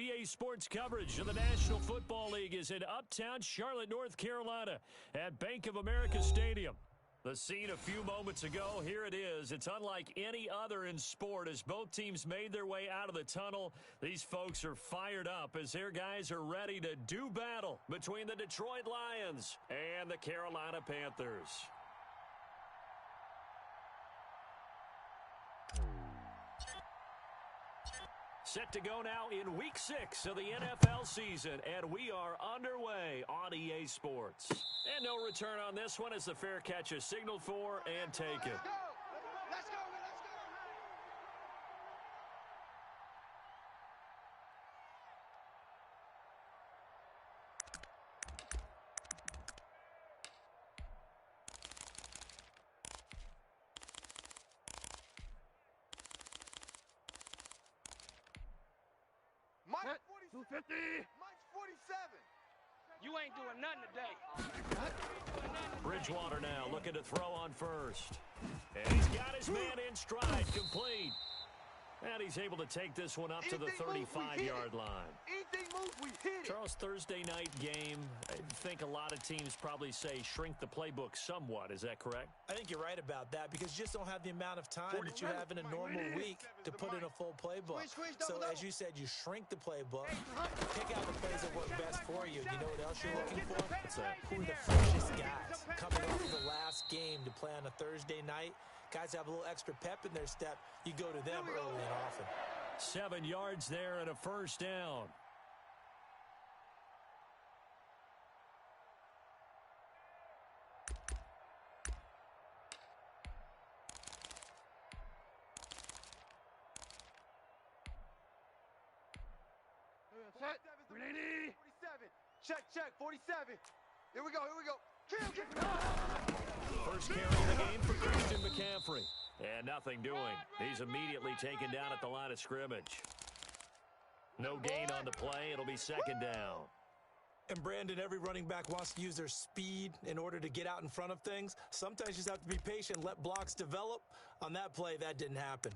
EA Sports coverage of the National Football League is in uptown Charlotte, North Carolina at Bank of America Stadium. The scene a few moments ago, here it is. It's unlike any other in sport as both teams made their way out of the tunnel. These folks are fired up as their guys are ready to do battle between the Detroit Lions and the Carolina Panthers. Set to go now in Week 6 of the NFL season, and we are underway on EA Sports. And no return on this one as the fair catch is signaled for and taken. Let's go! Let's go! Mike 47. Mike's 47. You ain't doing nothing today. Bridgewater now looking to throw on first. And he's got his man in stride, complete. And he's able to take this one up to the 35-yard line. Anything moves, we hit it. Charles, Thursday night game, I think a lot of teams probably say shrink the playbook somewhat. Is that correct? I think you're right about that because you just don't have the amount of time that you have in a normal week to put in a full playbook. So as you said, you shrink the playbook, pick out the plays that work best for you. You know what else you're looking for? Who are the freshest guys coming off of the last game to play on a Thursday night? Guys have a little extra pep in their step. You go to them early and often. 7 yards there and a first down. Set. 47. Check. 47. Here we go. Kill. First carry of the game for Christian McCaffrey. And nothing doing. He's immediately taken down at the line of scrimmage. No gain on the play. It'll be second down. And Brandon, every running back wants to use their speed in order to get out in front of things. Sometimes you just have to be patient, let blocks develop. On that play, that didn't happen.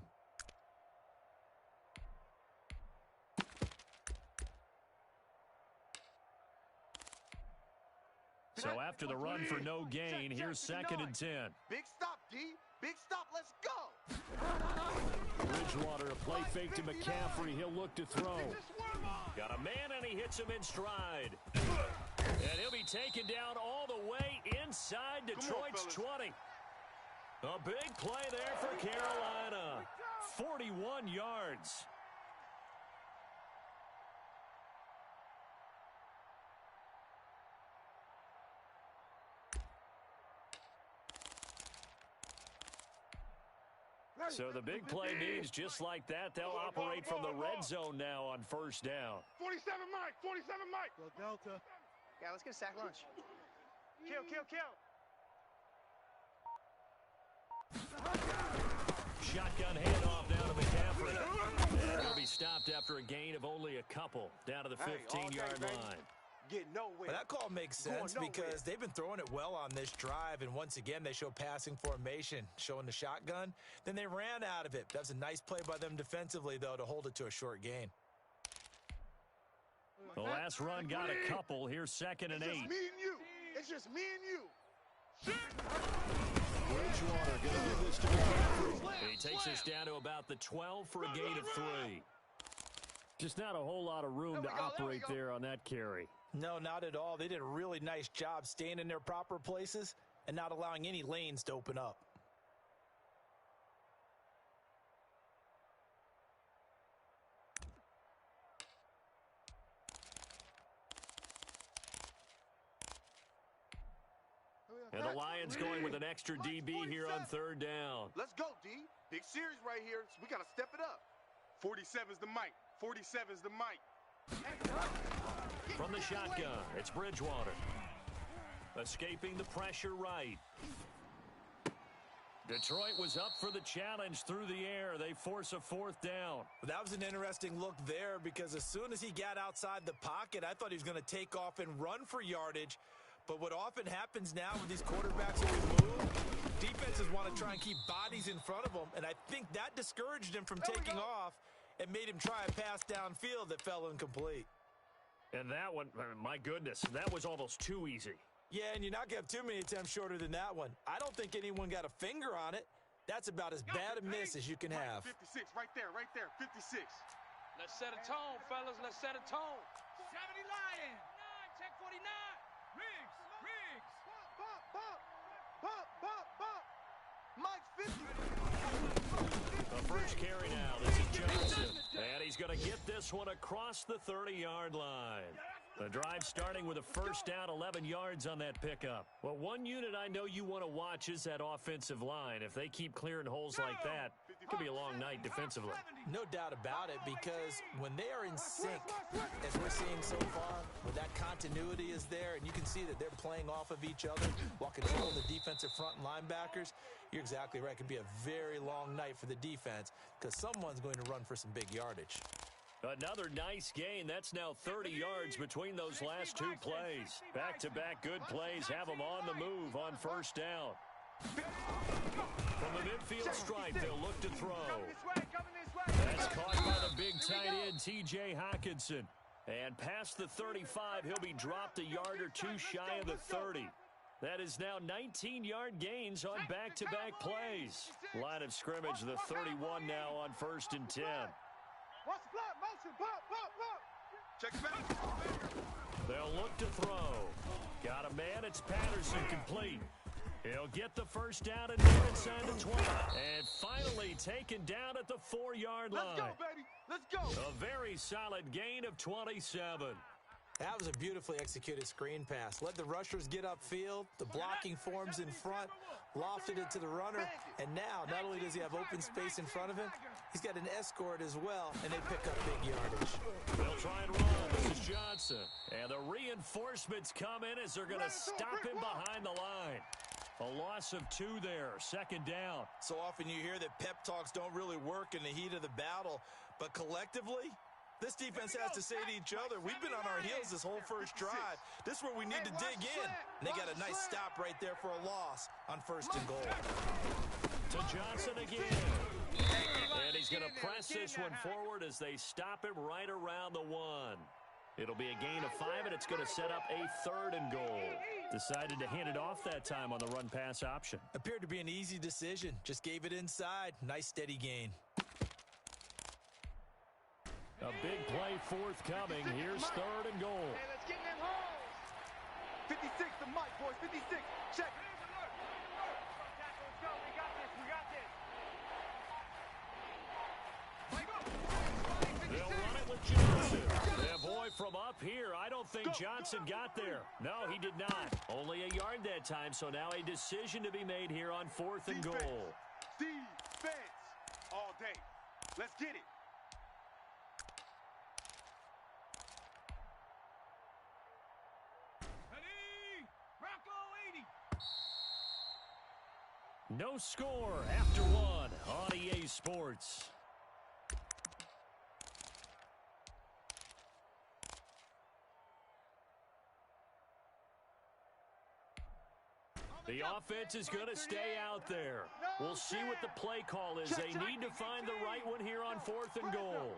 So after the run for no gain, here's second and 10. Big stop, D. Big stop. Let's go. Bridgewater, a play fake to McCaffrey. He'll look to throw. Got a man, and he hits him in stride. And he'll be taken down all the way inside Detroit's 20. A big play there for Carolina. 41 yards. So the big play means just like that, they'll operate from the red zone now on first down. 47 Mike. Go Delta. Yeah, let's get a sack lunch. Kill. Shotgun handoff down to McCaffrey. And he'll be stopped after a gain of only a couple down to the 15-yard line. Get nowhere. Well, that call makes sense because they've been throwing it well on this drive, and once again, they show passing formation, showing the shotgun. Then they ran out of it. That was a nice play by them defensively, though, to hold it to a short gain. The last run got a couple. Here's second and 8. It's just me and you. Bridgewater going to give this to McCaffrey. He takes us down to about the 12 for a gain of 3. Just not a whole lot of room to operate there on that carry. No, not at all. They did a really nice job staying in their proper places and not allowing any lanes to open up. And the Lions going with an extra DB here on third down. Let's go, D. Big series right here. So we got to step it up. 47's the Mike. 47's the Mike. From the shotgun, it's Bridgewater. Escaping the pressure right. Detroit was up for the challenge through the air. They force a fourth down. That was an interesting look there because as soon as he got outside the pocket, I thought he was going to take off and run for yardage. But what often happens now with these quarterbacks who move, defenses want to try and keep bodies in front of them, and I think that discouraged him from taking off. and made him try a pass downfield that fell incomplete. And that one, my goodness, that was almost too easy. Yeah, and you're not going to have too many attempts shorter than that one. I don't think anyone got a finger on it. That's about as bad a miss as you can have. 56, right there, 56. Let's set a tone, fellas. Let's set a tone. 70 Lion. 9, check 49. Riggs. Bop. Mike 50. The first carry now. This is Johnson. And he's going to get this one across the 30-yard line. The drive starting with a first down, 11 yards on that pickup. Well, one unit I know you want to watch is that offensive line. If they keep clearing holes like that, it could be a long night defensively. No doubt about it, because when they are in sync, as we're seeing so far, when that continuity is there and you can see that they're playing off of each other while controlling the defensive front linebackers, you're exactly right. It could be a very long night for the defense because someone's going to run for some big yardage. Another nice gain. That's now 30 yards between those last two plays. Back-to-back good plays have them on the move on first down. From the midfield stripe, they'll look to throw. That's caught by the big tight end, T.J. Hawkinson. And past the 35, he'll be dropped a yard or two shy of the 30. That is now 19-yard gains on back-to-back plays. Line of scrimmage, the 31 now on 1st and 10. Watch the block, motion, pop. Check back. They'll look to throw. Got a man, it's Patterson, complete. He'll get the first down and near inside the 20. And finally taken down at the 4-yard line. Let's go, baby. Let's go. A very solid gain of 27. That was a beautifully executed screen pass. Let the rushers get upfield, the blocking forms in front, lofted it to the runner, and now not only does he have open space in front of him, he's got an escort as well, and they pick up big yardage. They'll try and run. This is Johnson. And the reinforcements come in as they're going to stop him behind the line. A loss of 2 there, 2nd down. So often you hear that pep talks don't really work in the heat of the battle, but collectively, this defense has to say to each other, we've been on our heels this whole first drive. This is where we need to dig in. And they got a nice stop right there for a loss on 1st and goal. To Johnson again. And he's going to press this one forward as they stop him right around the 1. It'll be a gain of 5, and it's going to set up a 3rd and goal. Decided to hand it off that time on the run-pass option. Appeared to be an easy decision. Just gave it inside. Nice, steady gain. A big play forthcoming. Here's 3rd and goal. Hey, let's get in them holes. 56 to Mike, boys. 56. Check. Let's go. We got this. They'll run it with Johnson. Yeah, boy, from up here, I don't think Johnson got there. No, he did not. Only a yard that time, so now a decision to be made here on 4th and goal. Defense. All day. Let's get it. No score after 1 on EA Sports. The offense is going to stay out there. We'll see what the play call is. They need to find the right one here on 4th and goal.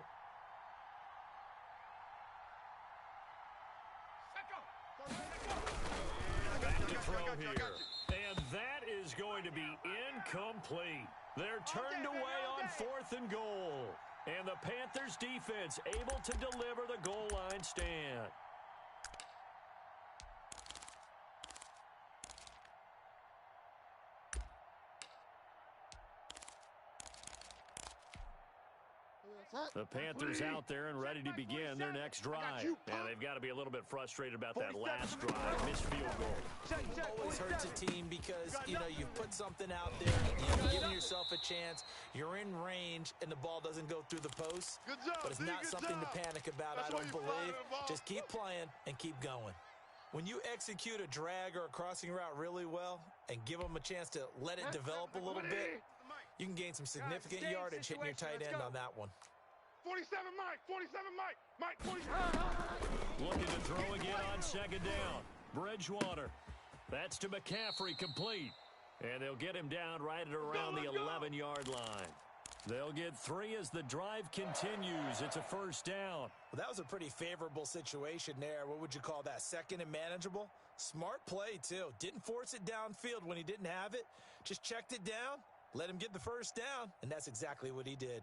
Back to throw here. And that is going to be incomplete. They're turned away on 4th and goal. And the Panthers defense able to deliver the goal line stand. The Panthers out there and ready to begin their next drive. And they've got to be a little bit frustrated about that last drive. Missed field goal. Always hurts a team because, you've put something out there, you've given yourself a chance, you're in range, and the ball doesn't go through the post. But it's not something to panic about, I don't believe. Just keep playing and keep going. When you execute a drag or a crossing route really well and give them a chance to let it develop a little bit, you can gain some significant yardage hitting your tight end on that one. 47 Mike, 47 Mike, Mike 47. Looking to throw again on 2nd down. Bridgewater. That's to McCaffrey, complete. And they'll get him down right at around the 11-yard line. They'll get 3 as the drive continues. It's a first down. Well, that was a pretty favorable situation there. What would you call that? Second and manageable? Smart play, too. Didn't force it downfield when he didn't have it. Just checked it down, let him get the first down, and that's exactly what he did.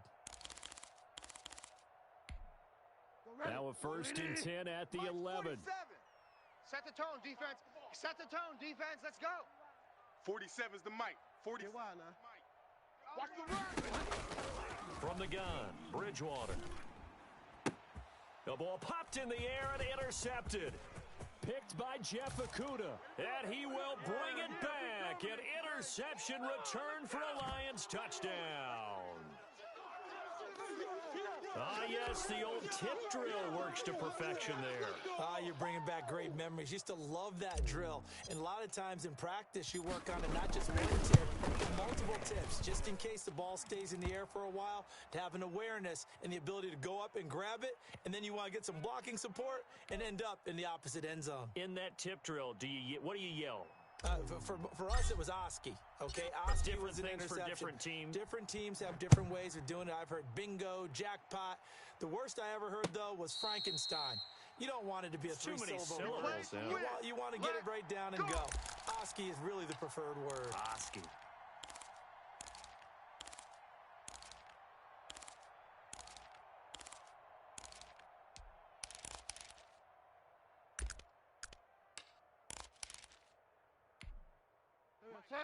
Now a first and 10 at the 11. Set the tone, defense. Set the tone, defense. Let's go. 47's the mic. 40. Watch the run. From the gun, Bridgewater. The ball popped in the air and intercepted. Picked by Jeff Okudah. And he will bring it back. An interception return for a Lions touchdown. Yes, the old tip drill works to perfection there. You're bringing back great memories. Used to love that drill. And a lot of times in practice, you work on it, not just one tip, but multiple tips, just in case the ball stays in the air for a while, to have an awareness and the ability to go up and grab it, and then you want to get some blocking support and end up in the opposite end zone. In that tip drill, what do you yell? For us, it was Oski. Okay, Oski was an interception. For different teams. Different teams have different ways of doing it. I've heard bingo, jackpot. The worst I ever heard, though, was Frankenstein. You don't want it to be a three-syllable word. You want to get it right down and go. Oski is really the preferred word. Oski.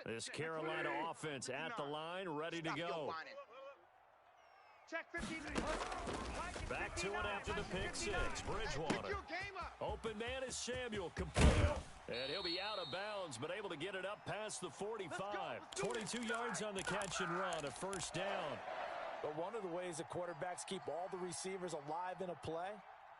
This Carolina offense at the line, ready to go. Check 15. Back to it after the pick six. Bridgewater. Open man is Samuel. Complete. And he'll be out of bounds, but able to get it up past the 45. 22 yards on the catch and run, a first down. But one of the ways that quarterbacks keep all the receivers alive in a play,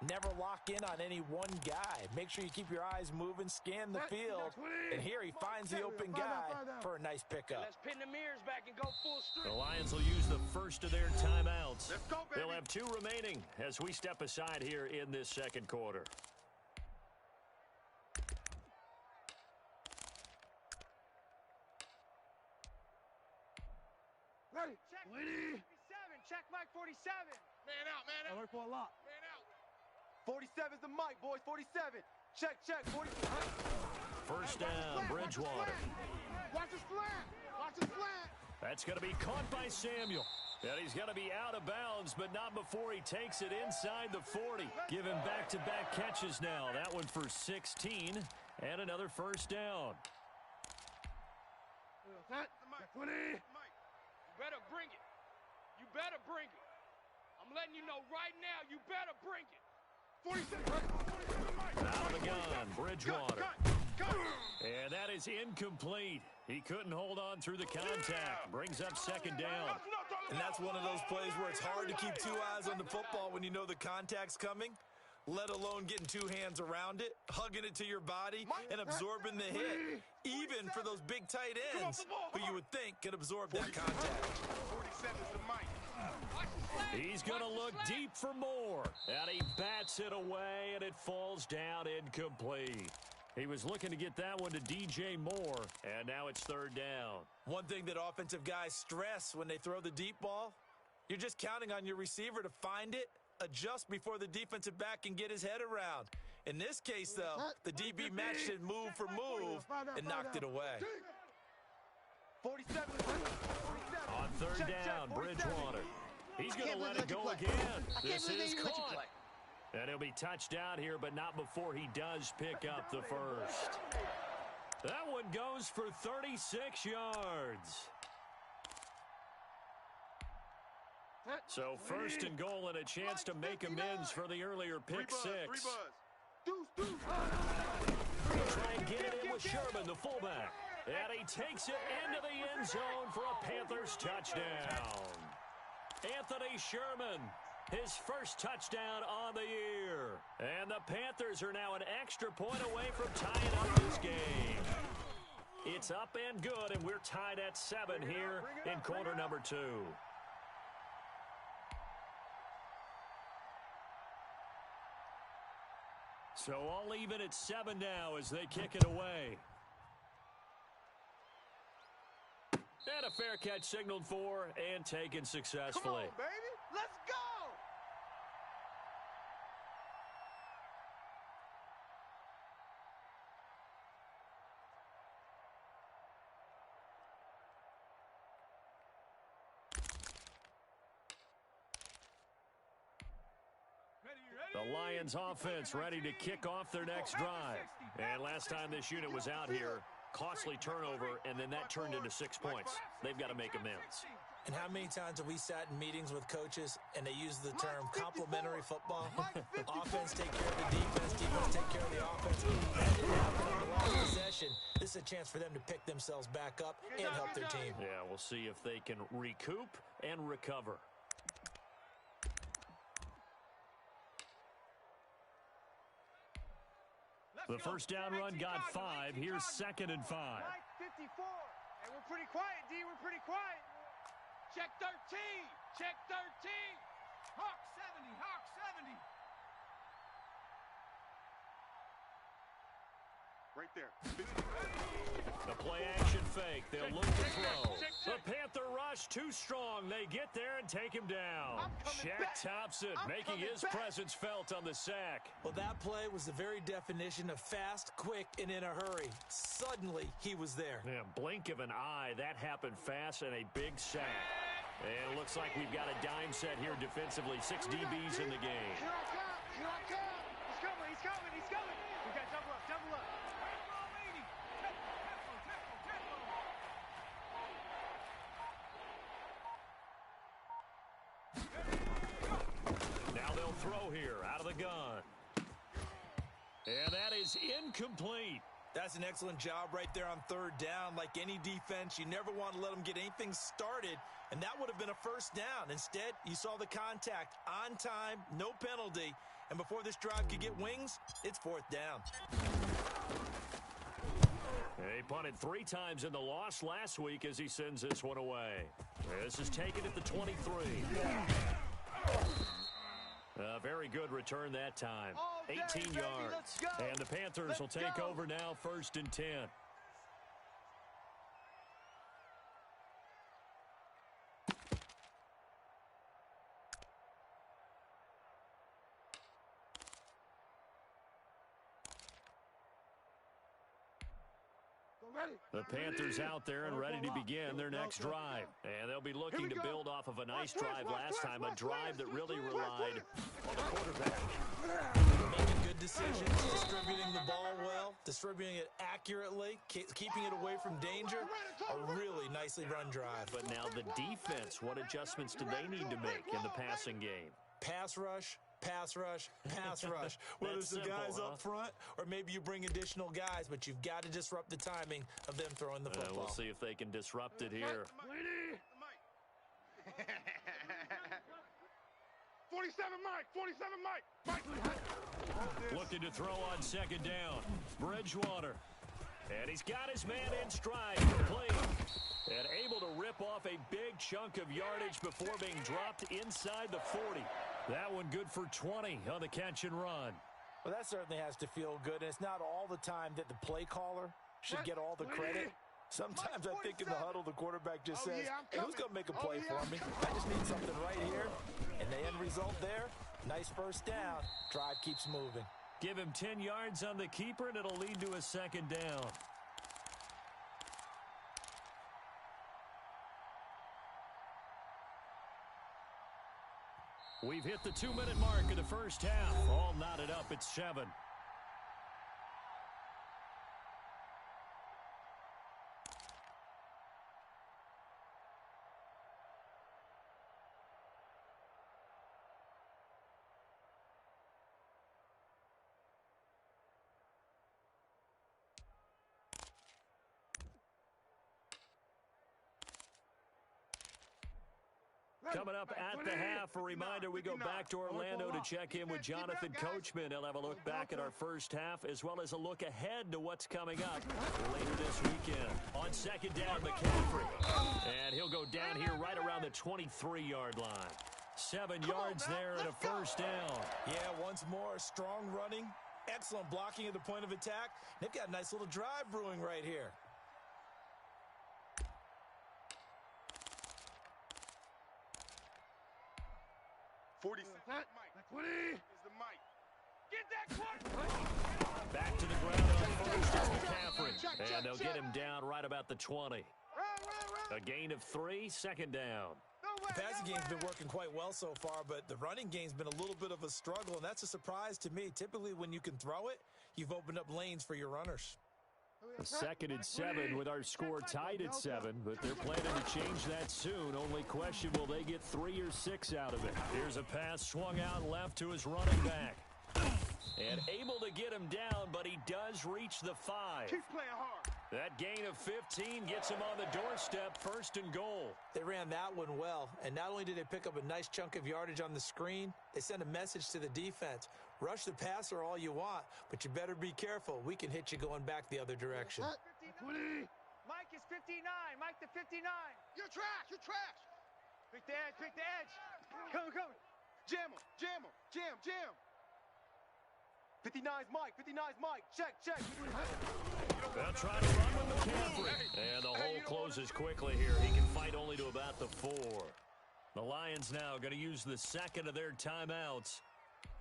never lock in on any one guy. Make sure you keep your eyes moving, scan the field, and here he finds the open guy for a nice pickup. Let's pin the mirrors back and go full strength. The Lions will use the first of their timeouts. Let's go, baby. They'll have 2 remaining as we step aside here in this second quarter. Ready. Check 47. Check Mike 47. Man out, man out. I work for a lot. Man out. 47's the mic, boys. 47. Check, 47. First down, Bridgewater. Watch his flat. Watch his flat. That's going to be caught by Samuel. And he's going to be out of bounds, but not before he takes it inside the 40. Give him back-to-back catches now. That one for 16 and another first down. Set. 20. You better bring it. You better bring it. I'm letting you know right now, you better bring it. 46. Out of the gun, Bridgewater. And that is incomplete. He couldn't hold on through the contact. Brings up second down. And that's one of those plays where it's hard to keep 2 eyes on the football when you know the contact's coming, let alone getting 2 hands around it, hugging it to your body, and absorbing the hit. Even for those big tight ends, who you would think could absorb that contact. 47's the mic. He's going to look deep for more. And he bats it away, and it falls down incomplete. He was looking to get that one to DJ Moore, and now it's third down. One thing that offensive guys stress when they throw the deep ball, you're just counting on your receiver to find it, adjust before the defensive back can get his head around. In this case, though, the DB matched it move for move and knocked it away. 47. On third down, Bridgewater. He's going to let it go again. This is caught. And he'll be touched out here, but not before he does pick up the first. That one goes for 36 yards. So first and goal and a chance to make amends for the earlier pick six. Try and get it in with Sherman, the fullback. And he takes it into the end zone for a Panthers touchdown. Anthony Sherman, his first touchdown on the year. And the Panthers are now an extra point away from tying up this game. It's up and good, and we're tied at 7 here in quarter number 2. So all even at 7 now as they kick it away. And a fair catch signaled for and taken successfully. Come on, baby. Let's go. The Lions offense ready to kick off their next drive. And last time this unit was out here, costly turnover, and then that turned into 6 points. They've got to make amends. And how many times have we sat in meetings with coaches and they use the term complementary football? Offense take care of the defense, defense take care of the offense. That didn't happen on the last possession. This is a chance for them to pick themselves back up and help their team. Yeah, we'll see if they can recoup and recover. The first down run got 5. Here's 2nd and 5. Mike 54. Hey, we're pretty quiet, D. We're pretty quiet. Check 13. Check 13. Hawk 70. Hawk 70. Right there. The play action fake. They'll look to throw. The Panther rush too strong. They get there and take him down. Shaq Thompson making his presence felt on the sack. Well, that play was the very definition of fast, quick, and in a hurry. Suddenly, he was there. Yeah, blink of an eye. That happened fast and a big sack. And it looks like we've got a dime set here defensively. 6 DBs in the game. Here I come. Here I come. He's coming. He's coming. He's coming. We got double up. Double up. Now they'll throw here out of the gun. And that is incomplete. That's an excellent job right there on 3rd down. Like any defense, you never want to let them get anything started, and that would have been a first down. Instead, you saw the contact on time, no penalty, and before this drive could get wings, it's 4th down. He punted 3 times in the loss last week as he sends this one away. This is taken at the 23. A very good return that time. 18 yards. And the Panthers will take over now, 1st and 10. The Panthers out there and ready to begin their next drive. And they'll be looking to build off of a nice drive last time, a drive that really relied on the quarterback. Making good decisions, distributing the ball well, distributing it accurately, keeping it away from danger. A really nicely run drive. But now the defense, what adjustments do they need to make in the passing game? Pass rush, pass rush, pass rush. Whether it's the guys up front or maybe you bring additional guys, but you've got to disrupt the timing of them throwing the football. We'll see if they can disrupt it here. 47 Mike. 47 Mike. Mike. Looking to throw on 2nd down. Bridgewater. And he's got his man in stride. Complete. And able to rip off a big chunk of yardage before being dropped inside the 40. That one good for 20 on the catch and run. Well, that certainly has to feel good. And it's not all the time that the play caller should get all the credit. Sometimes I think in the huddle, the quarterback just says, hey, who's going to make a play for me? I just need something right here. And the end result there, nice first down. Drive keeps moving. Give him 10 yards on the keeper, and it'll lead to a 2nd down. We've hit the 2-minute mark of the first half. All knotted up at 7. Coming up at the half, a reminder, we go back to Orlando to check in with Jonathan Coachman. He'll have a look back at our first half as well as a look ahead to what's coming up later this weekend. On 2nd down, McCaffrey. And he'll go down here right around the 23-yard line. 7 yards there and a first down. Yeah, once more, strong running, excellent blocking at the point of attack. They've got a nice little drive brewing right here. 47 is the mic. Get that quarterback. Back to the ground on first is McCaffrey. And they'll get him down right about the 20. A gain of 3, second down. The passing game's been working quite well so far, but the running game's been a little bit of a struggle, and that's a surprise to me. Typically, when you can throw it, you've opened up lanes for your runners. A 2nd and 7 with our score tied at 7, but they're planning to change that soon. Only question, will they get 3 or 6 out of it? Here's a pass swung out left to his running back. And able to get him down, but he does reach the 5. Keep playing hard. That gain of 15 gets him on the doorstep, 1st and goal. They ran that one well, and not only did they pick up a nice chunk of yardage on the screen, they sent a message to the defense. Rush the passer all you want, but you better be careful. We can hit you going back the other direction. Mike is 59. Mike the 59. You're trash. You're trash. Pick the edge. Pick the edge. Come. Jam him. Jam him. Jam. 59's Mike. 59's Mike. Check. They'll try to run with McCaffrey. And the hole closes quickly here. He can fight only to about the 4. The Lions now going to use the 2nd of their timeouts,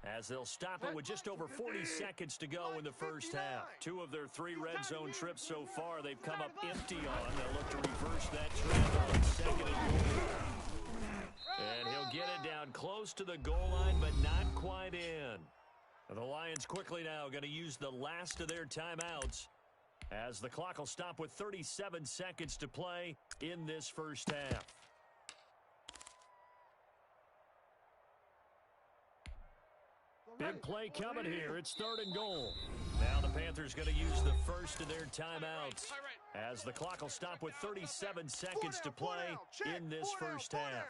as they'll stop it with just over 40 seconds to go in the first half. 2 of their 3 red zone trips so far they've come up empty on. They'll look to reverse that trend on 2nd and goal. And he'll get it down close to the goal line, but not quite in. The Lions quickly now going to use the last of their timeouts, as the clock will stop with 37 seconds to play in this first half. Big play coming here. It's 3rd and goal. Now the Panthers going to use the first of their timeouts, as the clock will stop with 37 seconds to play in this first half.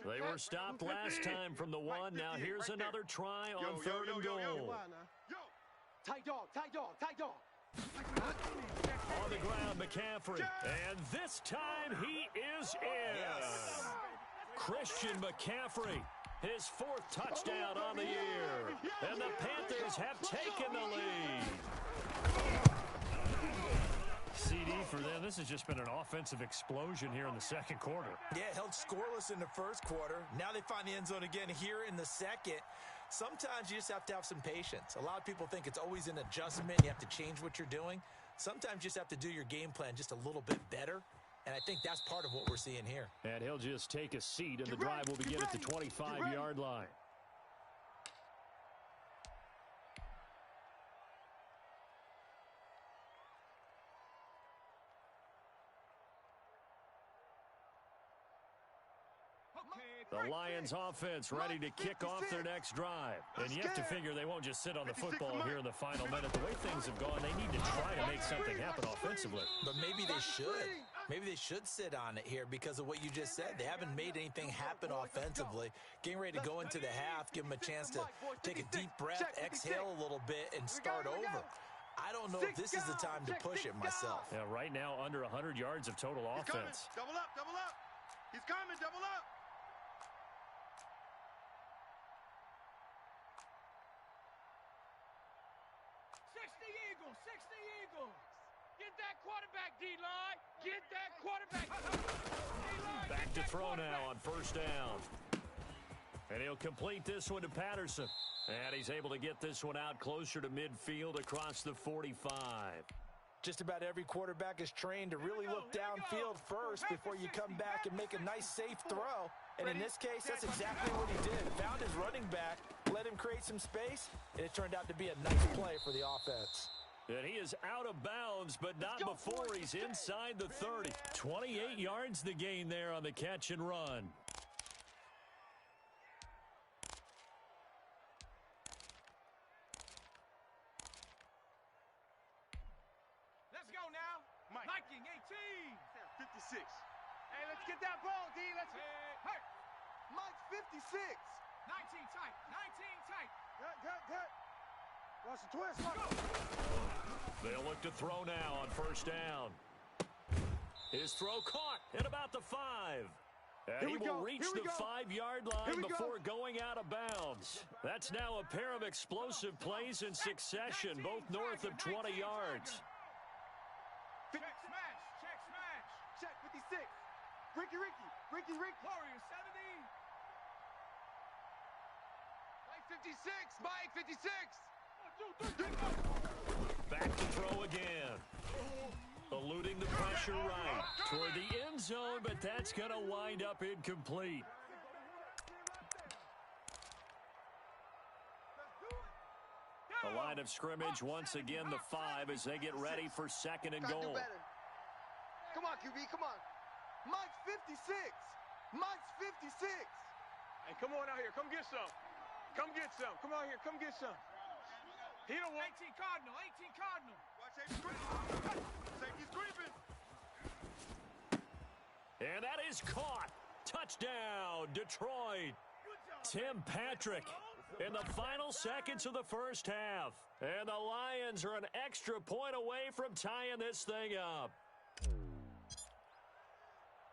They were stopped last time from the 1. Now here's another try on 3rd and goal. Tight dog. On the ground, McCaffrey. And this time he is in. Yes. Christian McCaffrey, his 4th touchdown on the year. And the Panthers have taken the lead. CD for them. This has just been an offensive explosion here in the 2nd quarter. Yeah, held scoreless in the 1st quarter. Now they find the end zone again here in the 2nd. Sometimes you just have to have some patience. A lot of people think it's always an adjustment. You have to change what you're doing. Sometimes you just have to do your game plan just a little bit better. And I think that's part of what we're seeing here. And he'll just take a seat, and the drive will begin at the 25-yard line. The Lions offense ready to kick off their next drive. And you have to figure they won't just sit on the football here in the final minute. The way things have gone, they need to try to make something happen offensively. But maybe they should. Maybe they should sit on it here because of what you just said. They haven't made anything happen offensively. Getting ready to go into the half, give them a chance to take a deep breath, exhale a little bit, and start over. I don't know if this is the time to push it myself. Yeah, right now under 100 yards of total offense. Double up. He's coming, double up. Get that quarterback, D-line. Get that quarterback. D-line. Back to throw now on 1st down. And he'll complete this one to Patterson. And he's able to get this one out closer to midfield across the 45. Just about every quarterback is trained to really look downfield first before you come back and make a nice, safe throw. And in this case, that's exactly what he did. Found his running back, let him create some space, and it turned out to be a nice play for the offense. And he is out of bounds, but not before he's inside the 30. 28 yards the gain there on the catch and run. Let's go now. Viking 18. 56. Hey, let's get that ball, D. Let's Hurt. Mike's 56. 19 tight. 19 tight. Good. Watch the twist. They'll look to throw now on 1st down. His throw caught at about the 5. And he will reach the 5-yard line before going out of bounds. That's now a pair of explosive plays in succession, both north of 20 yards. Check smash. Check smash. Check 56. Ricky. Warrior 70. Mike 56. Mike 56. 1, 2, 3, Back to throw again. Eluding the pressure right toward the end zone, but that's going to wind up incomplete. The line of scrimmage, once again, the 5 as they get ready for 2nd and goal. Come on, QB, come on. Mike's 56. Mike's 56. Hey, come on out here. Come get some. Come get some. Come out here. Come get some. He don't want 18 Cardinal. 18 Cardinal. Watch safety's creeping. And that is caught. Touchdown, Detroit. Tim Patrick in the final seconds of the first half. And the Lions are an extra point away from tying this thing up.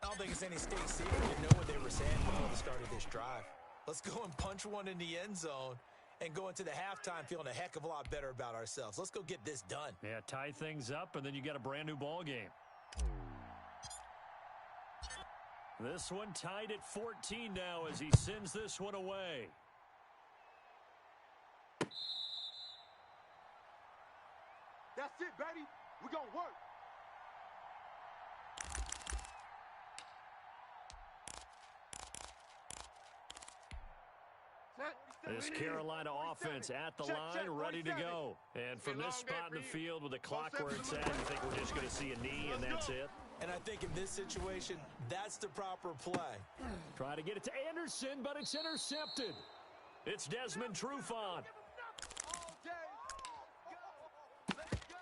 I don't think it's any state secret. You know what they were saying before the start of this drive. Let's go and punch one in the end zone and go into the halftime feeling a heck of a lot better about ourselves. Let's go get this done. Yeah, tie things up, and then you got a brand new ball game. This one tied at 14 now as he sends this one away. That's it, baby. We're going to work. This Carolina offense at the line, ready to go. And from this spot in the field with the clock where it's at, you think we're just going to see a knee and that's it? And I think in this situation, that's the proper play. Try to get it to Anderson, but it's intercepted. It's Desmond Trufant. All day. Go. Let's go.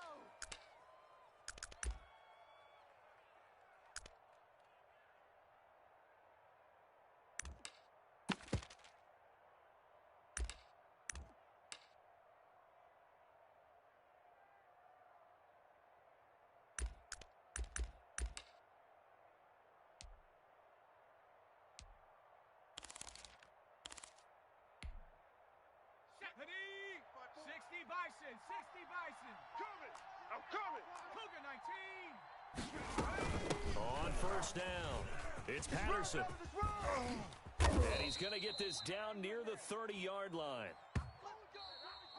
Ready? 60 Bison. 60 Bison. Coming. I'm coming. Cougar 19. On first down, it's Patterson. And he's going to get this down near the 30-yard line.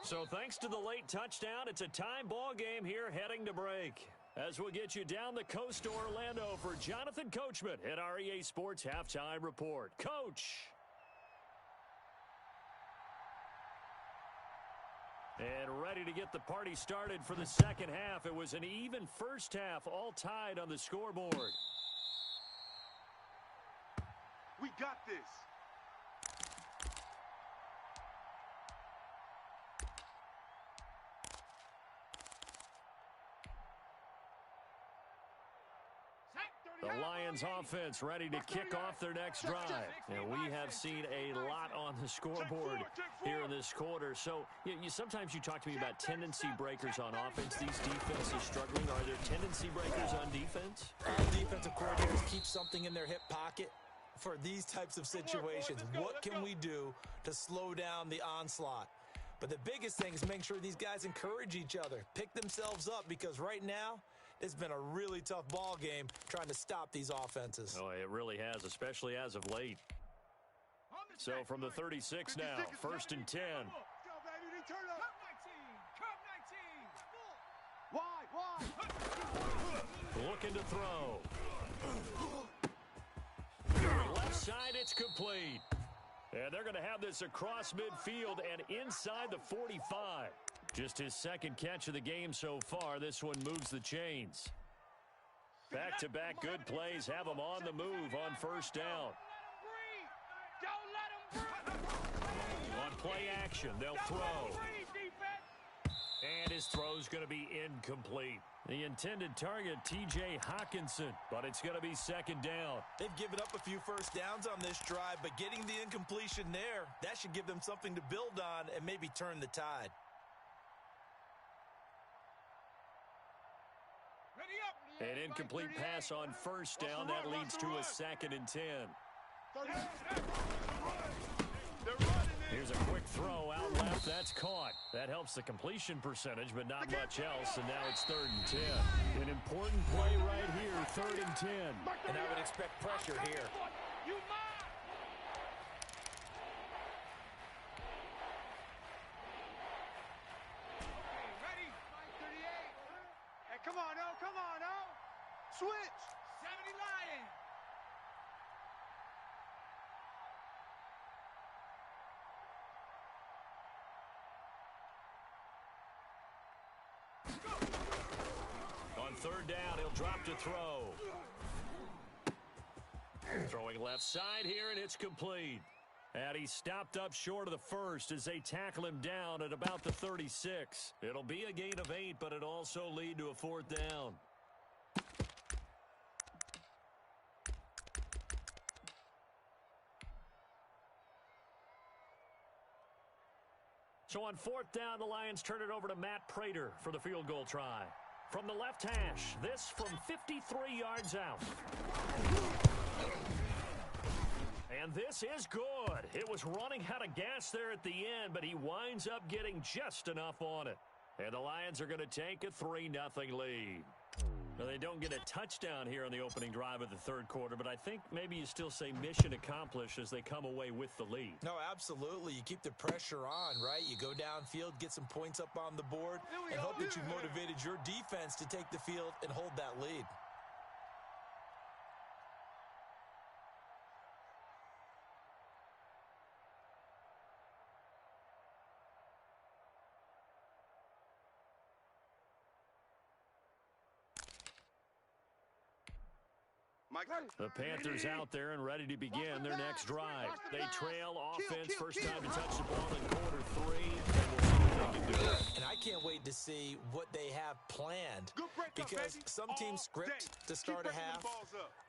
So thanks to the late touchdown, it's a tie ball game here heading to break. As we'll get you down the coast to Orlando for Jonathan Coachman at our EA Sports Halftime Report. Coach. And ready to get the party started for the second half. It was an even first half, all tied on the scoreboard. We got this. The Lions offense ready to kick off their next drive. And we have seen a lot on the scoreboard here in this quarter. So sometimes you talk to me about tendency breakers on offense. These defenses struggling. Are there tendency breakers on defense? All defensive coordinators keep something in their hip pocket for these types of situations. What can we do to slow down the onslaught? But the biggest thing is make sure these guys encourage each other, pick themselves up, because right now, it's been a really tough ball game trying to stop these offenses. Oh, it really has, especially as of late. So from the 36 now, 1st and 10. Go, baby. They turn up. Curve 19. Why? Looking to throw. Left side, it's complete. And they're going to have this across midfield and inside the 45. Just his second catch of the game so far. This one moves the chains. Back-to-back good plays have him on the move on first down. Don't let him breathe. On play action, they'll throw. And his throw's going to be incomplete. The intended target, T.J. Hawkinson, but it's going to be second down. They've given up a few first downs on this drive, but getting the incompletion there, that should give them something to build on and maybe turn the tide. Ready up. An incomplete pass on first down. That leads to a 2nd and 10. Here's a quick throw out left. That's caught. That helps the completion percentage, but not much else. And now it's 3rd and 10. An important play right here, 3rd and 10. And I would expect pressure here. Come on, oh, come on, oh. Switch. 70 Lions. On 3rd down, he'll drop to throw. Throwing left side here, and it's complete. And he stopped up short of the first as they tackle him down at about the 36. It'll be a gain of 8, but it'll also lead to a 4th down. So on 4th down, the Lions turn it over to Matt Prater for the field goal try. From the left hash, this from 53 yards out. And this is good. It was running out of gas there at the end, but he winds up getting just enough on it. And the Lions are going to take a 3-0 lead. Now, they don't get a touchdown here on the opening drive of the 3rd quarter, but I think maybe you still say mission accomplished as they come away with the lead. No, absolutely. You keep the pressure on, right? You go downfield, get some points up on the board, and hope that you've motivated your defense to take the field and hold that lead. The Panthers out there and ready to begin their next drive. They trail offense, first time to touch the ball in quarter 3, and we'll see what they can do. And I can't wait to see what they have planned, because some teams script to start a half.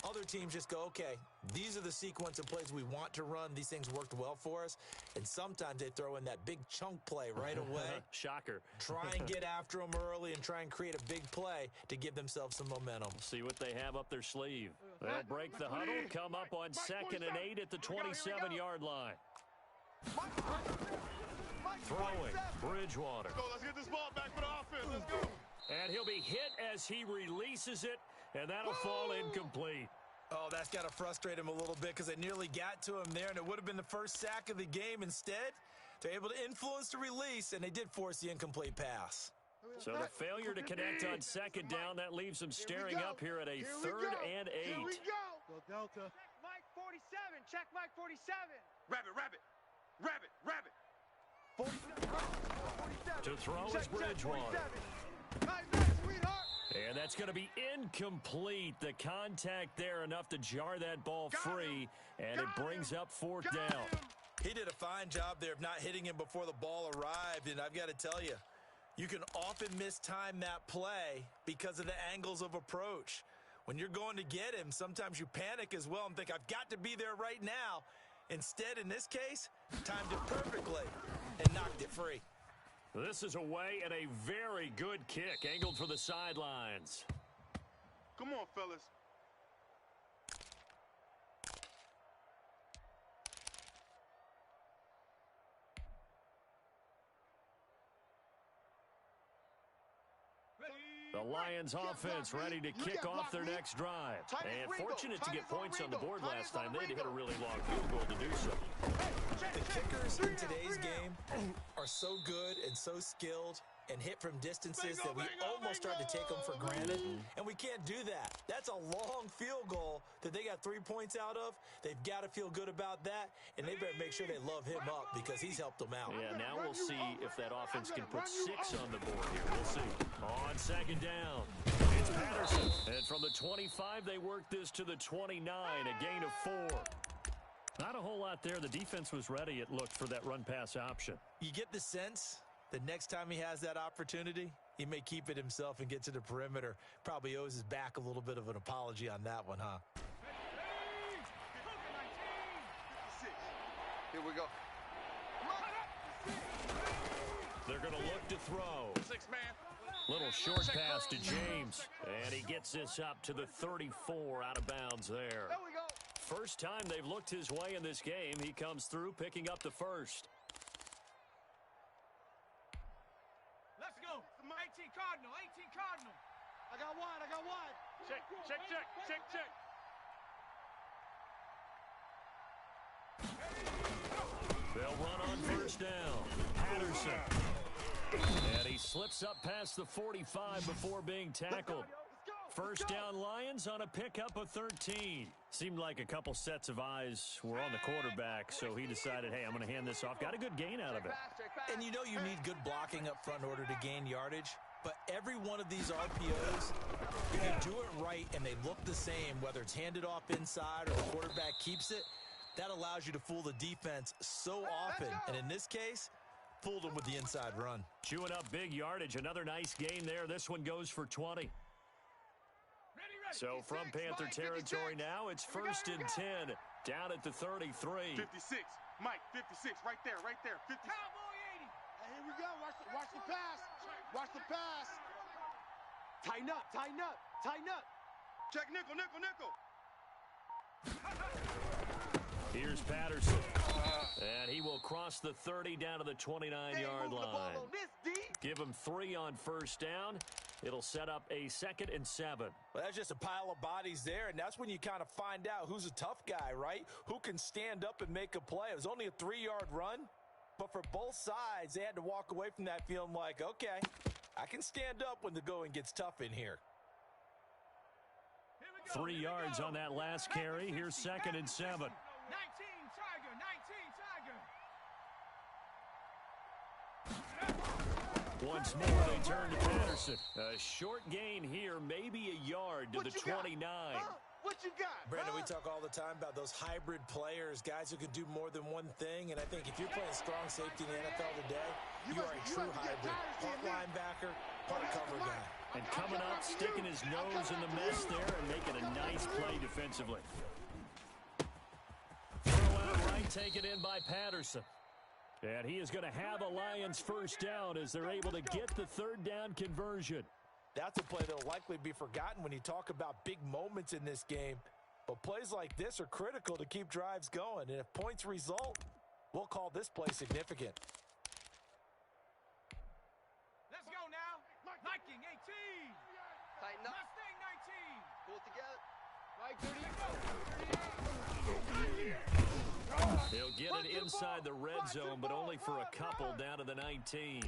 Other teams just go, okay, these are the sequence of plays we want to run. These things worked well for us. And sometimes they throw in that big chunk play right away. Shocker. Try and get after them early and try and create a big play to give themselves some momentum. See what they have up their sleeve. They'll break the huddle, come up on 2nd and 8 at the 27-yard line. Throwing, Bridgewater. Let's get this ball back for the offense. Let's go. And he'll be hit as he releases it, and that'll fall incomplete. Oh, that's got to frustrate him a little bit, because they nearly got to him there, and it would have been the first sack of the game. Instead, they're able to influence the release, and they did force the incomplete pass. So the failure to connect on 2nd down, that leaves them staring up here at a 3rd and 8. Here we go. Go Delta. Mike 47. Check Mike 47. Rabbit, rabbit. Rabbit, rabbit. 47. To throw is Bridgewater. And that's going to be incomplete. The contact there enough to jar that ball free, and it brings up 4th down. He did a fine job there of not hitting him before the ball arrived, and I've got to tell you, you can often mistime that play because of the angles of approach. When you're going to get him, sometimes you panic as well and think, I've got to be there right now. Instead, in this case, timed it perfectly and knocked it free. This is away and a very good kick, angled for the sidelines. Come on, fellas. The Lions offense ready to kick off their next drive. And fortunate to get points on the board last time. They had to hit a really long field goal to do so. The kickers in today's game are so good and so skilled and hit from distances that we almost start to take them for granted, and we can't do that. That's a long field goal that they got 3 points out of. They've got to feel good about that, and they better make sure they love him up because he's helped them out. Yeah, now we'll see if that offense can put 6 on the board here. We'll see. On 2nd down, it's Patterson. And from the 25, they work this to the 29, a gain of 4. Not a whole lot there. The defense was ready, it looked, for that run-pass option. You get the sense the next time he has that opportunity, he may keep it himself and get to the perimeter. Probably owes his back a little bit of an apology on that one, huh? Here we go. They're going to look to throw. 6-man. Little short pass to James. And he gets this up to the 34 out of bounds there. There we go. First time they've looked his way in this game. He comes through picking up the first. Let's go. 18 Cardinal, 18 Cardinal. I got one. Check. They'll run on first down. Patterson. And he slips up past the 45 before being tackled. First down Lions on a pickup of 13. Seemed like a couple sets of eyes were on the quarterback, so he decided, hey, I'm going to hand this off. Got a good gain out of it. And you know you need good blocking up front in order to gain yardage. But every one of these RPOs, if you do it right and they look the same, whether it's handed off inside or the quarterback keeps it, that allows you to fool the defense so often. And in this case, fooled them with the inside run. Chewing up big yardage. Another nice gain there. This one goes for 20. So from Panther territory now, it's 1st and 10 down at the 33. 56. Mike, 56. Right there. 50. Cowboy 80. And here we go. Watch the pass. Watch the pass. Tighten up. Check nickel. Here's Patterson. And he will cross the 30 down to the 29-yard line. Give him 3 on first down. It'll set up a 2nd and 7. Well, that's just a pile of bodies there, and that's when you kind of find out who's a tough guy, right? Who can stand up and make a play. It was only a 3-yard run, but for both sides, they had to walk away from that feeling like, okay, I can stand up when the going gets tough in here. 3 yards on that last carry. Here's 2nd and 7. 19 Tiger, 19 Tiger. Once more, they turn to Patterson. A short gain here, maybe a yard to the 29. What you got? Brandon, we talk all the time about those hybrid players, guys who can do more than one thing, and I think if you're playing strong safety in the NFL today, you are a true hybrid. Part linebacker, part cover guy. And coming up, sticking his nose in the mess there and making a nice play defensively. Throw out right, taken in by Patterson. And he is going to have a Lions first down as they're able to get the 3rd down conversion. That's a play that will likely be forgotten when you talk about big moments in this game. But plays like this are critical to keep drives going. And if points result, we'll call this play significant. Let's go now. Viking 18. Tighten up. Mustang 19. Pull it together. Mike, 30. He'll get it inside the red zone, but only for a couple down to the 19.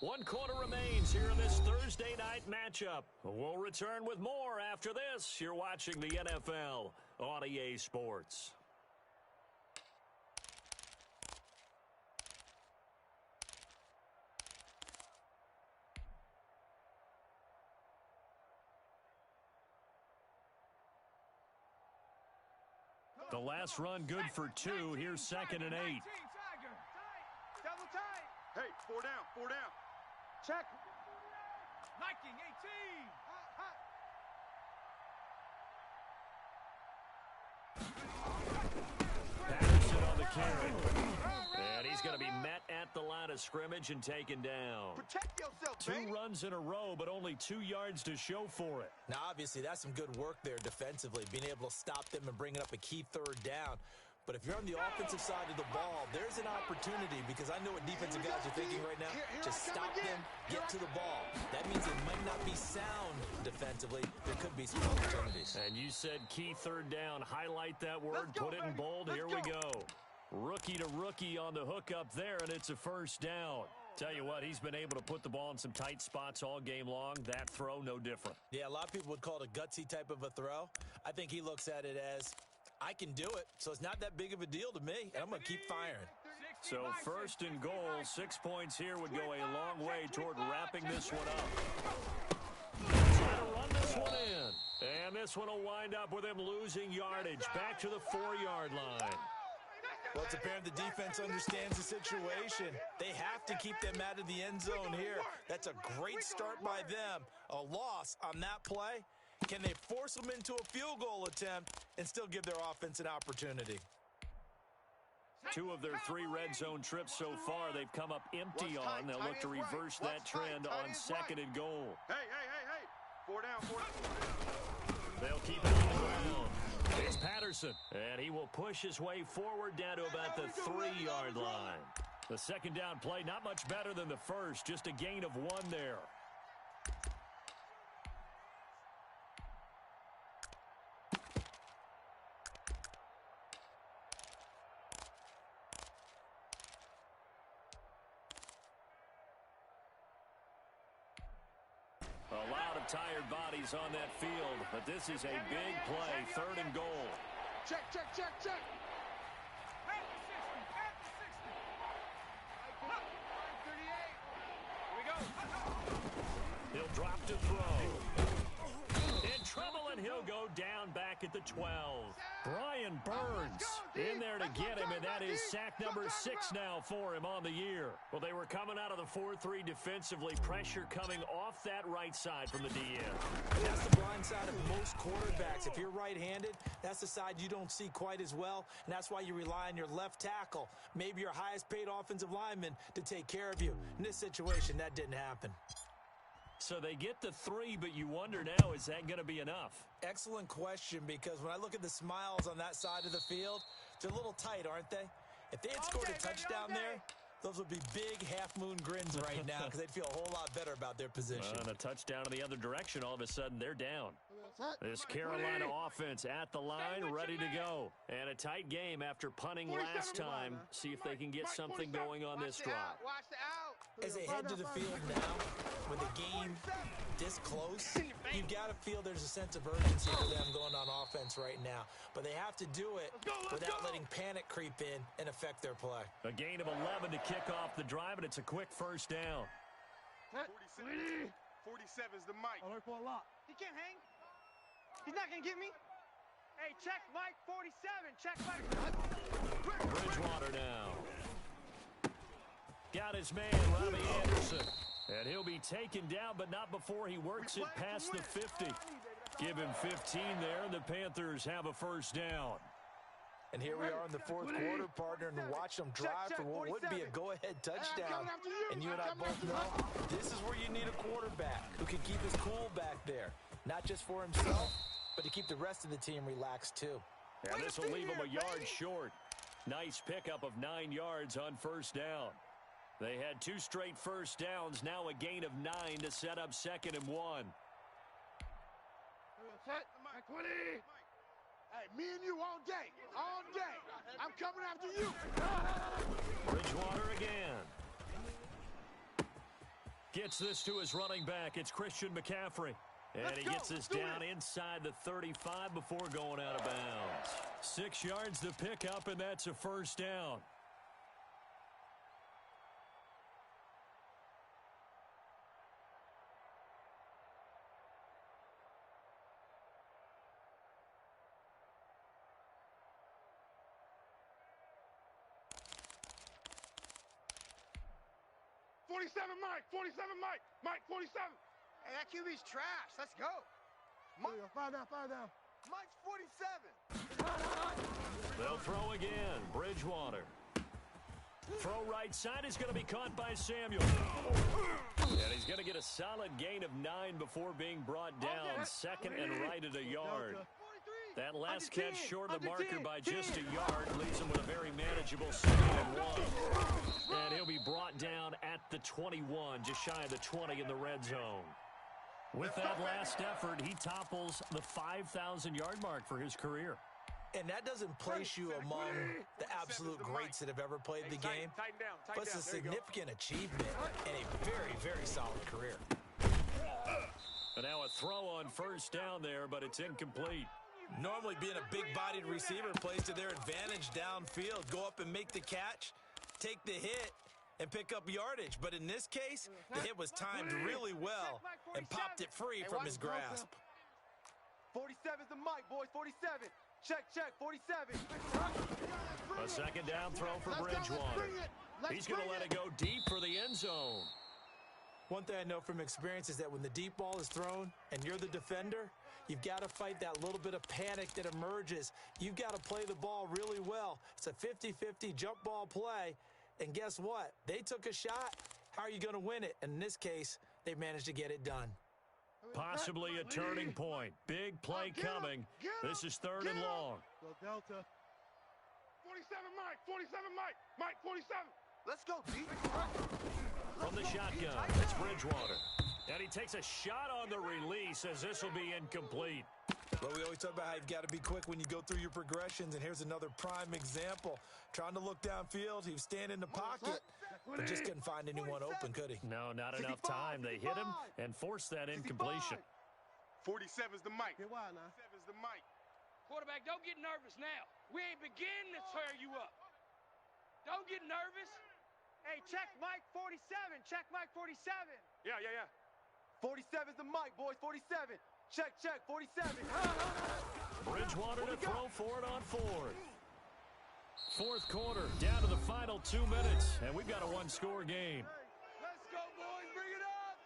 One quarter remains here in this Thursday night matchup. We'll return with more after this. You're watching the NFL on EA Sports. The last run good for 2. Here's 2nd and 8. 19 Tiger. Double tight. Hey, 4 down. Check. Viking 18. Patterson on the carry. And he's going to be met at the line of scrimmage and taken down. Protect yourself, 2 runs in a row, but only 2 yards to show for it. Now, obviously, that's some good work there defensively, being able to stop them and bringing up a key 3rd down. But if you're on the offensive side of the ball, there's an opportunity because I know what defensive guys are thinking right now. Just stop them, get to the ball. That means it might not be sound defensively. There could be some opportunities. And you said key 3rd down. Highlight that word. Put it in bold. Here we go. Rookie to rookie on the hook up there, and it's a first down. Tell you what, he's been able to put the ball in some tight spots all game long. That throw, no different. Yeah, a lot of people would call it a gutsy type of a throw. I think he looks at it as, I can do it, so it's not that big of a deal to me, and I'm going to keep firing. So 1st and goal, 6 points here would go a long way toward wrapping this one up. Trying to run this one in. And this one will wind up with him losing yardage. Back to the 4-yard line. Well, it's apparent the defense understands the situation. They have to keep them out of the end zone here. That's a great start by them. A loss on that play. Can they force them into a field goal attempt and still give their offense an opportunity? 2 of their 3 red zone trips so far, they've come up empty on. They'll look to reverse that trend on 2nd and goal. Hey. 4 down. They'll keep it on the ground. It's Patterson, and he will push his way forward down to about the 3-yard line. The second down play, not much better than the first, just a gain of 1 there. A lot of tired bodies on that field, but this is a big play, 3rd and goal. Check. At the 60. Here we go. He'll drop to throw. In trouble, and he'll go down back at the 12. Brian Burns in there to get him, and that is sack number 6 now for him on the year. Well, they were coming out of the 4-3 defensively. Pressure coming off that right side from the DN. And that's the blind side of most quarterbacks. If you're right-handed, that's the side you don't see quite as well, and that's why you rely on your left tackle, maybe your highest-paid offensive lineman, to take care of you. In this situation, that didn't happen. So they get the 3, but you wonder now, is that going to be enough? Excellent question, because when I look at the smiles on that side of the field, they're a little tight, aren't they? If they had scored a touchdown there, those would be big half-moon grins right now because they'd feel a whole lot better about their position. And a touchdown in the other direction, all of a sudden, they're down. This Carolina offense at the line, ready to go. And a tight game after punting last time. See if they can get something going on this drive. Watch the out. As they head to the field now, with the game this close, you've got to feel there's a sense of urgency for them going on offense right now. But they have to do it without letting panic creep in and affect their play. A gain of 11 to kick off the drive, and it's a quick first down. 47's the mic. He can't hang. He's not going to get me. Hey, check Mike 47. Check Mike. Bridgewater now. Got his man, Robbie Anderson. And he'll be taken down, but not before he works it past the 50. Give him 15 there, and the Panthers have a first down. And here we are in the 4th quarter, partner, and watch them drive for what would be a go-ahead touchdown. And you and I both know this is where you need a quarterback who can keep his cool back there. Not just for himself, but to keep the rest of the team relaxed, too. And this will leave him a yard short. Nice pickup of 9 yards on first down. They had 2 straight first downs, now a gain of 9 to set up 2nd and 1. Hey, me and you all day. I'm coming after you. Bridgewater again. Gets this to his running back. It's Christian McCaffrey. And he gets this down inside the 35 before going out of bounds. 6 yards to pick up, and that's a first down. Mike, 47 Mike, 47. Hey, that QB's trash. Let's go. Fire down. Mike's 47. They'll throw again. Bridgewater. Throw right side is going to be caught by Samuel. And he's going to get a solid gain of 9 before being brought down. 2nd and right at a yard. That last catch short of the marker by just a yard leaves him with a very manageable 2nd and 1. And he'll be brought down at the 21, just shy of the 20 in the red zone. With that last effort, he topples the 5,000-yard mark for his career. And that doesn't place you among the absolute greats that have ever played the game, but it's a significant achievement and a very, very solid career. And now a throw on first down there, but it's incomplete. Normally being a big-bodied receiver plays to their advantage downfield. Go up and make the catch, take the hit, and pick up yardage. But in this case, the hit was timed really well and popped it free from his grasp. 47's the mic, boys. 47. Check, 47. A second down throw for Bridgewater. He's going to let it go deep for the end zone. One thing I know from experience is that when the deep ball is thrown and you're the defender, You've got to fight that little bit of panic that emerges. You've got to play the ball really well. It's a 50-50 jump ball play, and guess what? They took a shot. How are you going to win it? And in this case, they managed to get it done. Possibly a turning point. Big play coming. This is 3rd and long. Go Delta. 47 Mike, 47 Mike, Mike 47. Let's go, D. From the shotgun, it's Bridgewater. And he takes a shot on the release as this will be incomplete. Well, we always talk about how you've got to be quick when you go through your progressions, and here's another prime example. Trying to look downfield, he was standing in the pocket, but just couldn't find anyone open, could he? No, not enough time. They hit him and forced that incompletion. 47's the Mike. Get wild now. 47's the Mike. Quarterback, don't get nervous now. We ain't beginning to tear you up. Don't get nervous. Hey, check Mike 47. Check Mike 47. Yeah. 47's the Mike, boys. 47. Check, 47. Bridgewater to throw for it on 4th. 4th quarter, down to the final 2 minutes, and we've got a one-score game. Let's go, boys. Bring it up.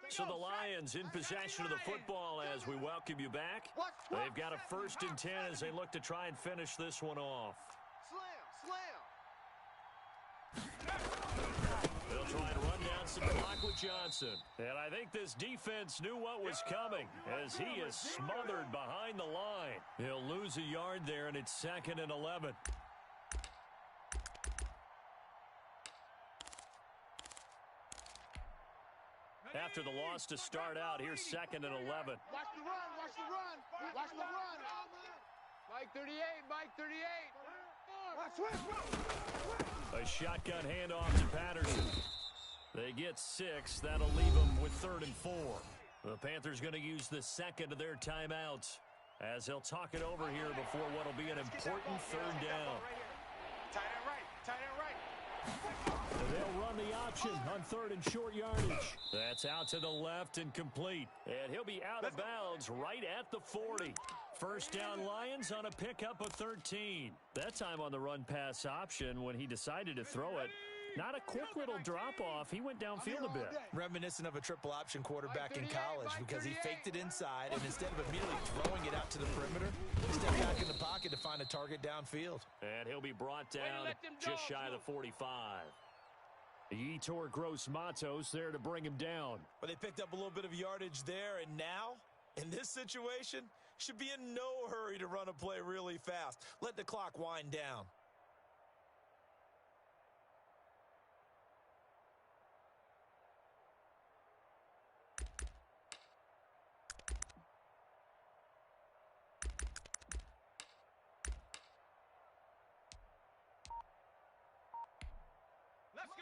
So the Lions in possession of the football as we welcome you back. They've got a 1st and 10 as they look to try and finish this one off. They'll try and run down some clock with Johnson. And I think this defense knew what was coming as he is smothered behind the line. He'll lose a yard there, and it's 2nd and 11. After the loss to start out, here's 2nd and 11. Watch the run, watch the run, watch the run. Mike 38, Mike 38. A shotgun handoff to Patterson. They get 6. That'll leave them with 3rd and 4. The Panthers going to use the 2nd of their timeouts as they'll talk it over here before what will be an important 3rd down. Tight end right. They'll run the option on 3rd and short yardage. That's out to the left and complete. And he'll be out of bounds right at the 40. 1st down Lions on a pickup of 13. That time on the run-pass option when he decided to throw it. Not a quick little drop-off. He went downfield a bit. Reminiscent of a triple option quarterback in college because he faked it inside, and instead of immediately throwing it out to the perimeter, he stepped back in the pocket to find a target downfield. And he'll be brought down just shy of the 45. Yetur Gross-Matos there to bring him down. But they picked up a little bit of yardage there, and now, in this situation, should be in no hurry to run a play really fast. Let the clock wind down.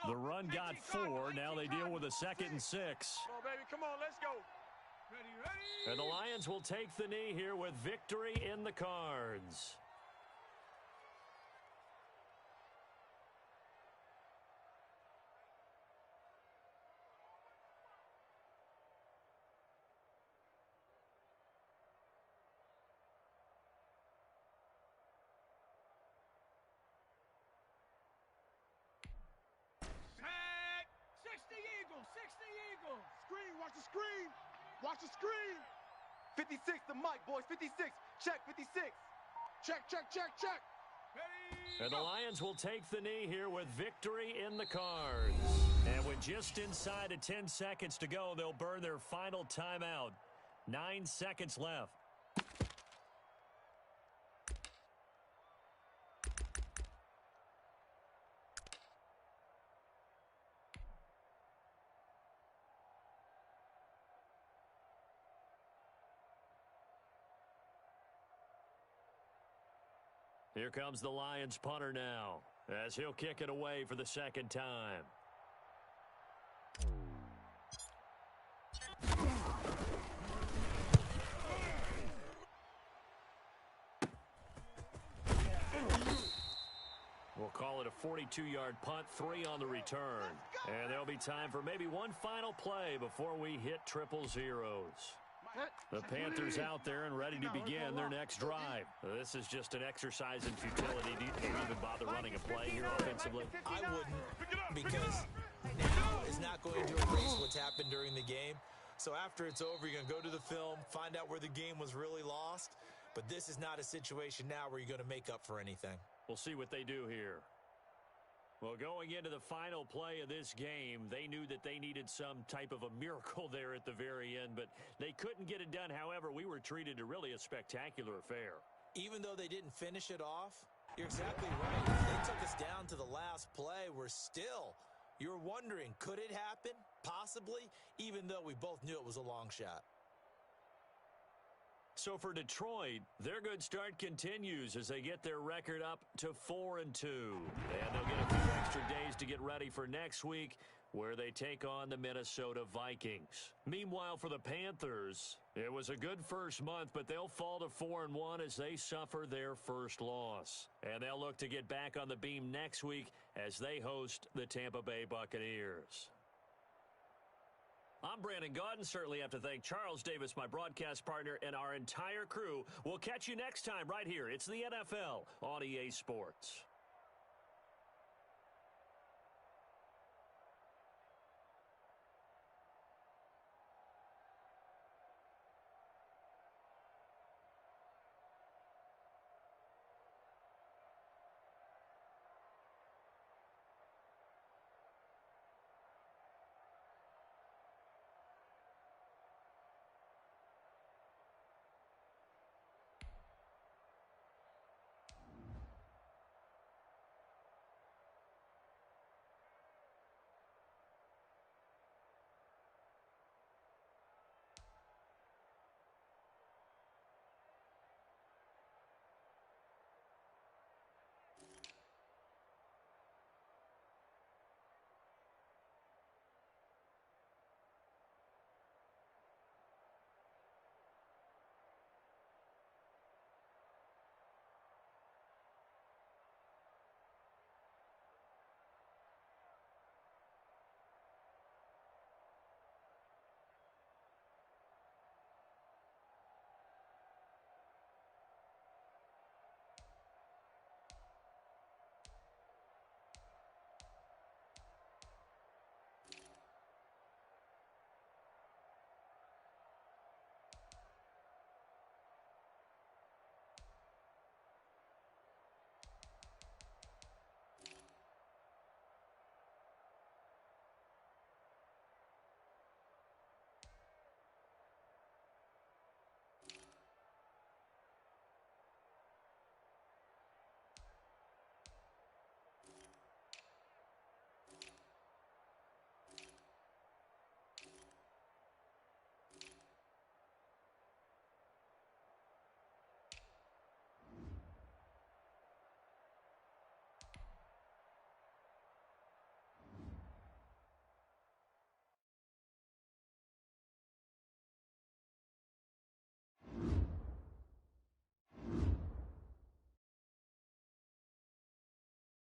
The run got 4. Now they deal with a 2nd and 6. Come on, baby. Come on, let's go. And the Lions will take the knee here with victory in the cards. Screen, watch the screen. Watch the screen. 56, the Mike, boys. 56. Check, 56. Check. And the Lions will take the knee here with victory in the cards. And with just inside of 10 seconds to go, they'll burn their final timeout. 9 seconds left. Here comes the Lions punter now, as he'll kick it away for the 2nd time. We'll call it a 42-yard punt, 3 on the return. And there'll be time for maybe one final play before we hit triple zeros. The Panthers out there and ready to begin their next drive. This is just an exercise in futility. Do you even bother running a play here offensively? I wouldn't, because now is not going to erase what's happened during the game. So after it's over, you're going to go to the film, find out where the game was really lost. But this is not a situation now where you're going to make up for anything. We'll see what they do here. Well, going into the final play of this game, they knew that they needed some type of a miracle there at the very end, but they couldn't get it done. However, we were treated to really a spectacular affair. Even though they didn't finish it off, you're exactly right. They took us down to the last play. You're wondering, could it happen? Possibly, even though we both knew it was a long shot. So for Detroit, their good start continues as they get their record up to 4-2. And they'll get a few extra days to get ready for next week, where they take on the Minnesota Vikings. Meanwhile, for the Panthers, it was a good first month, but they'll fall to 4-1 as they suffer their first loss. And they'll look to get back on the beam next week as they host the Tampa Bay Buccaneers. I'm Brandon Gaudin. Certainly have to thank Charles Davis, my broadcast partner, and our entire crew. We'll catch you next time right here. It's the NFL on EA Sports.